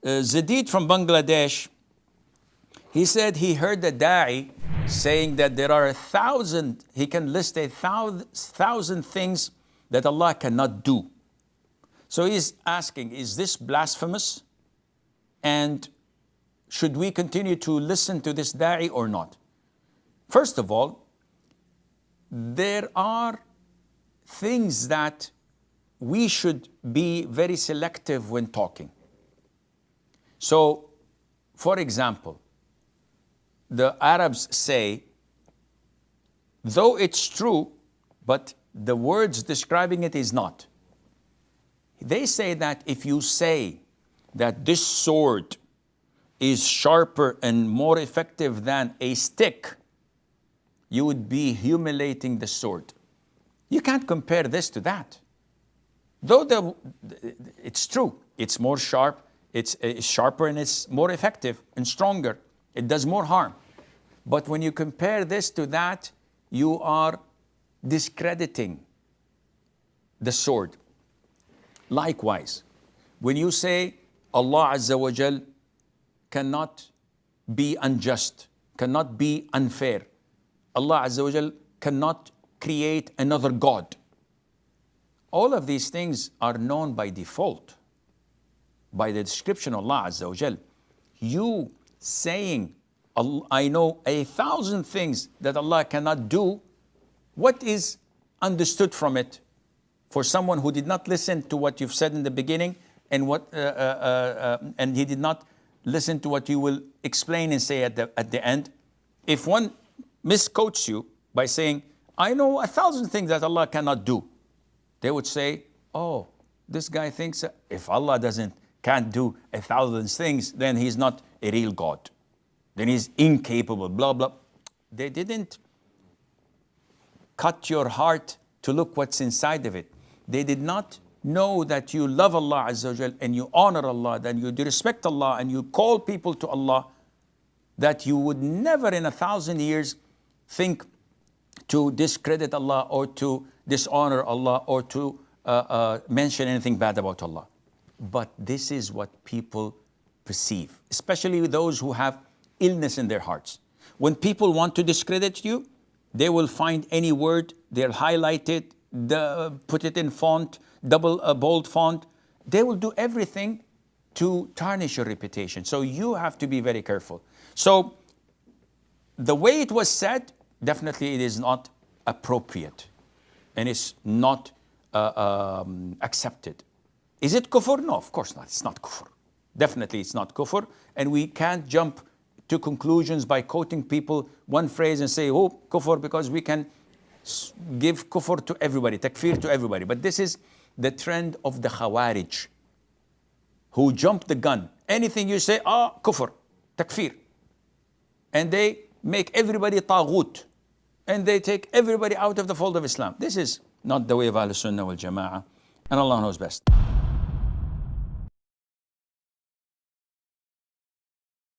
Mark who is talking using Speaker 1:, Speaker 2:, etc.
Speaker 1: Zadid from Bangladesh, he said he heard the Daee saying that there are 1,000, he can list 1,000 things that Allah cannot do. So he's asking, is this blasphemous? And should we continue to listen to this Daee or not? First of all, there are things that we should be very selective when talking. So, for example, the Arabs say, though it's true, but the words describing it is not. They say that if you say that this sword is sharper and more effective than a stick, you would be humiliating the sword. You can't compare this to that. Though it's true, it's more sharp, it's sharper and it's more effective and stronger. It does more harm. But when you compare this to that, you are discrediting the sword. Likewise, when you say Allah Azza wa Jal cannot be unjust, cannot be unfair, Allah Azza wa Jal cannot create another God. All of these things are known by default, by the description of Allah Azza wa Jal. You saying, I know 1,000 things that Allah cannot do, what is understood from it for someone who did not listen to what you've said in the beginning and and he did not listen to what you will explain and say at the end? If one misquotes you by saying, I know 1,000 things that Allah cannot do, they would say, oh, this guy thinks if Allah can't do 1,000 things, then he's not a real God. Then he's incapable, blah, blah. They didn't cut your heart to look what's inside of it. They did not know that you love Allah Azza wa Jal and you honor Allah, that you respect Allah and you call people to Allah, that you would never in 1,000 years think to discredit Allah or to dishonor Allah or to mention anything bad about Allah. But this is what people perceive, especially those who have illness in their hearts. When people want to discredit you, they will find any word, they'll highlight it, put it in font, bold font. They will do everything to tarnish your reputation. So you have to be very careful. So the way it was said, definitely it is not appropriate and it's not accepted. Is it kufr? No, of course not. It's not kufr. Definitely it's not kufr. And we can't jump to conclusions by quoting people one phrase and say, oh, kufr, because we can give kufr to everybody, takfir to everybody. But this is the trend of the Khawarij, who jump the gun. Anything you say, kufr, takfir. And they make everybody taghut. And they take everybody out of the fold of Islam. This is not the way of Ahl Sunnah wal Jama'ah. And Allah knows best.